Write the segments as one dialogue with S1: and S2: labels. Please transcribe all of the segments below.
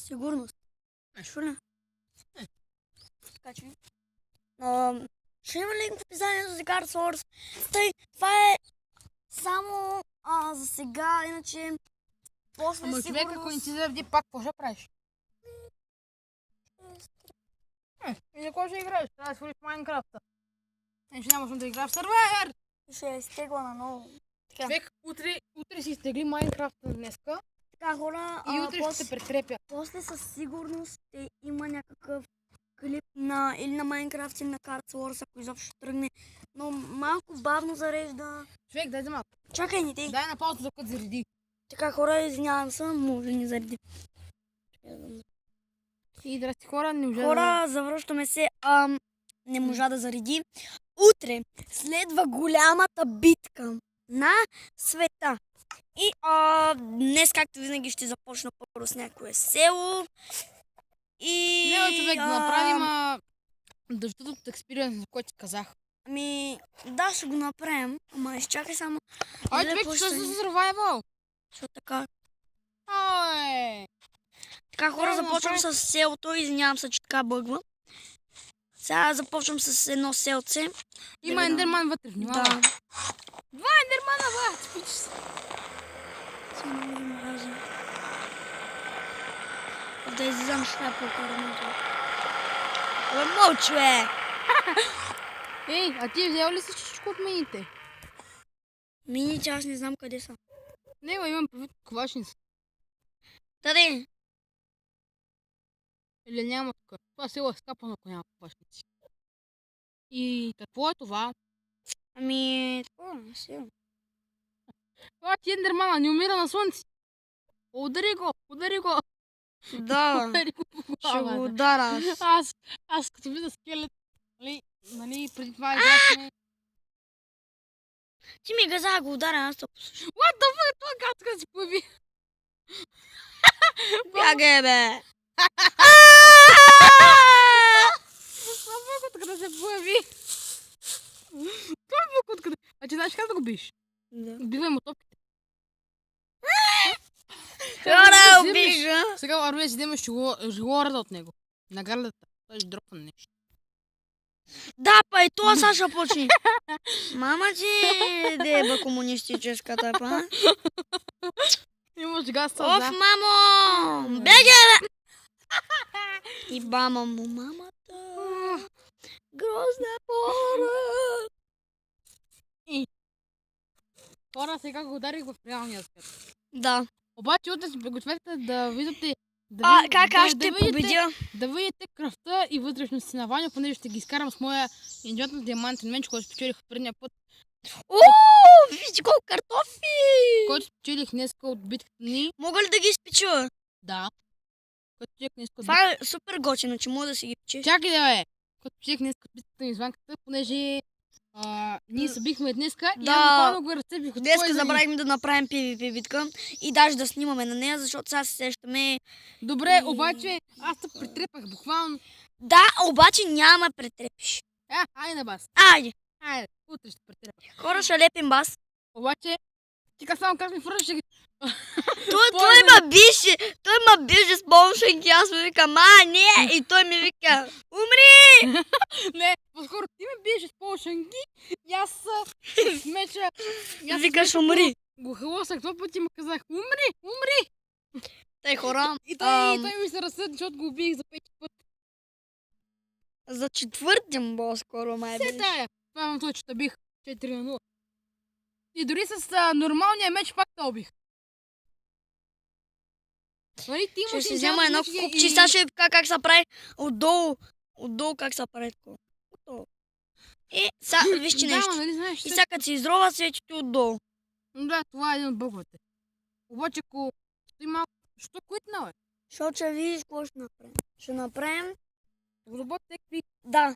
S1: сигурност. Нещо ли? Така че. Ще има ли в описанието за Card Wars? Тъй, това е само за сега, иначе после
S2: Ама човек, ако не ти заради пак, какво ще правиш? И за кой ще играеш? Трябва да свалиш Майнкрафта. Иначе нямаш да играеш в сервер!
S1: ще изтегла наново. Така.
S2: Човек, утре си изтегли Майнкрафта днеска
S1: Така, хора,
S2: и утре ще се претрепя.
S1: после със сигурност ще има някакъв клип или на Майнкрафт или на Card Wars, ако изобщо ще тръгне. Но малко бавно зарежда.
S2: Човек, дай за малко.
S1: Чакай ни ти.
S2: Дай на пауза, докато зареди.
S1: Така, хора, извинявам се, може да ни зареди.
S2: И здрасти хора, не можа
S1: Хора, завръщаме се. Не можа да зареди. Утре следва голямата битка на света. И днес, както винаги, ще започна първо с някое село. И...
S2: Не, човек, да направим дъждът експириенс, за който ти казах.
S1: Ами, да, ще го направим. Ама изчакай само.
S2: Ой, човек, що за survival?
S1: Що така?
S2: Ой!
S1: Така, хора, започвам с селото. Извинявам се, че така бъгва. Сега започвам с едно селце.
S2: Има ендерман вътре, внимавай.
S1: Да.
S2: Два ендермана, бе! Спичи се.
S1: Да излизам шляпа от карамето. Абе, мълчи, бе!
S2: Ей, а ти взел ли си всичко от мините?
S1: Мините, аз не знам къде са.
S2: Не, имам предвид ковашница.
S1: Таде!
S2: Или няма тук. Това село е скапано, ако няма ковашници. И какво е това?
S1: Ами, такова, село.
S2: Това ти ендермана, не умира на слънце. Удари го, удари го.
S1: Да,
S2: Удари го по
S1: ще
S2: главата.
S1: го удара.
S2: Аз като видя скелет, нали, преди това играхме.
S1: Ти ми газа го удара, аз то послушам.
S2: What the fuck, това как си появи?
S1: Бягай, бе!
S2: Това бък откъде се появи. Това бък откъде. А ти знаеш как да го биш?
S1: Да.
S2: Убивай му топките.
S1: Хора, обижа!
S2: Сега Арвия си вземеш жилорада от него. На гардата. Той ще дропва нещо.
S1: Да, па и това сега ще почне. Мама ти, деба комунистическата, па.
S2: Имаш газ
S1: Оф,
S2: сълза.
S1: мамо! Бегай, бе! И бама му, мамата. Грозна хора.
S2: Хора, сега го ударих в реалния свят.
S1: Да.
S2: Обаче утре си пригответе да видите...
S1: Как аз ще победя?
S2: Да видите кръвта и вътрешности на Ваня, понеже ще ги изкарам с моя идиотен диамантен меч, който спечелих от предния път.
S1: Вижте колко картофи!
S2: Който спечелих днеска от битката ни.
S1: Мога ли да ги изпеча?
S2: Да. Който спечелих днеска от
S1: Това е супер готино, че мога да си ги печеш.
S2: Чакай да бе! Който спечелих днеска от битката ни звънката, понеже ние събихме днеска и аз буквално го разцепих.
S1: Днеска забравихме да направим PvP битка и даже да снимаме на нея, защото сега се сещаме.
S2: Добре, обаче аз се претрепах буквално.
S1: Да, обаче няма претрепиш.
S2: Айде на бас.
S1: Айде.
S2: Айде, утре ще претрепах.
S1: Хора, ще лепим бас.
S2: Обаче, ти само как ми фръщи.
S1: Той ма бише с помощники, аз му викам, не, и той ми вика, умри!
S2: Не, по-скоро ти ме биеше с полшанги и аз с меча.
S1: Викаш, умри.
S2: Го халосах два пъти и му казах, умри!
S1: Тъй хора,
S2: И той ми се разсъди, защото го убих за пети път.
S1: за четвъртим по-скоро май
S2: Се
S1: беше.
S2: тая. Това имам той, че те бих 4-0. И дори с нормалния меч пак те убих. Нали, ти
S1: Ще
S2: имаш
S1: си взема едно купче, сега ще ви покажа как се прави отдолу как се прави такова. Отдолу. И сега вижте нещо.
S2: Да, нали знаеш,
S1: И сега като се изрова светите отдолу.
S2: да, това е един от бъговете. Обаче, ако стои малко, що куитна, бе?
S1: Защото ще видиш какво ще направим. Ще направим.
S2: Го работи какви.
S1: Да.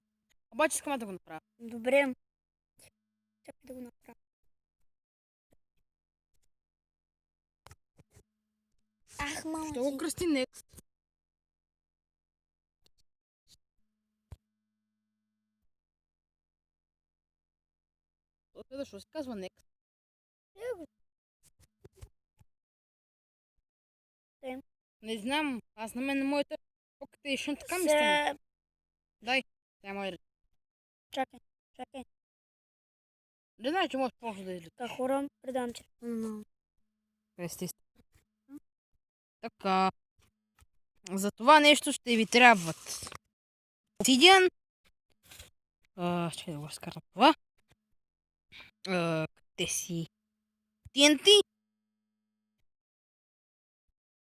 S2: Обаче искам да го направя.
S1: Добре. Чакай да го направя. Ах, мама
S2: Ще го
S1: ти.
S2: кръсти next. Защо се казва next? Не знам. Аз на мен на моята Octation така ми стана.
S1: Се...
S2: Дай. Тя е моя ред.
S1: Чакай, чакай.
S2: Не знам, че може по-що да излезе.
S1: Така хора, предам телефона.
S2: Естествено. Така. За това нещо ще ви трябват. Obsidian. Ще да го разкарам това. Къде си? TNT.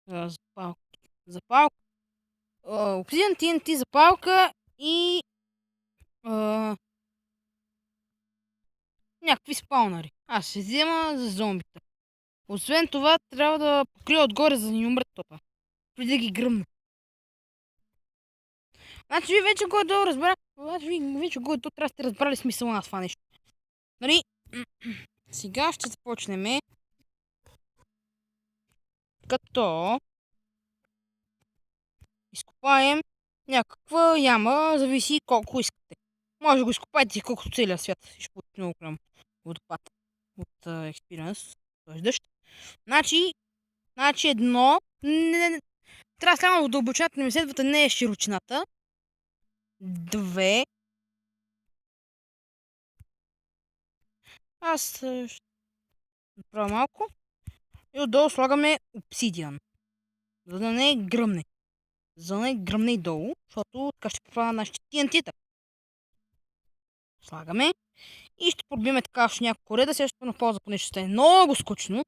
S2: Запалка. Запалка. Obsidian, TNT, запалка и някакви спаунари. Аз ще взема за зомбита. Освен това, трябва да покрия отгоре, за да ни умрат топа. Преди да ги гръмна. Значи ви вече горе-долу разбрах. Значи ви вече горе-долу трябва да сте разбрали смисъла на това нещо. Нали? Сега ще започнем. Като изкопаем някаква яма, зависи колко искате. Може да го изкопаете колкото целия свят. Ще получите много голям водопад от експириенс, т.е. дъжд. Значи едно, трябва само дълбочината, не ми следвате, не е широчината. 2. Аз ще направя малко. И отдолу слагаме обсидиан. За да не гръмне. За да не гръмне и долу, защото така ще поправя нашите TNT-та. Слагаме. И ще пробиме така още няколко реда. Сега ще на полза, понеже ще е много скучно.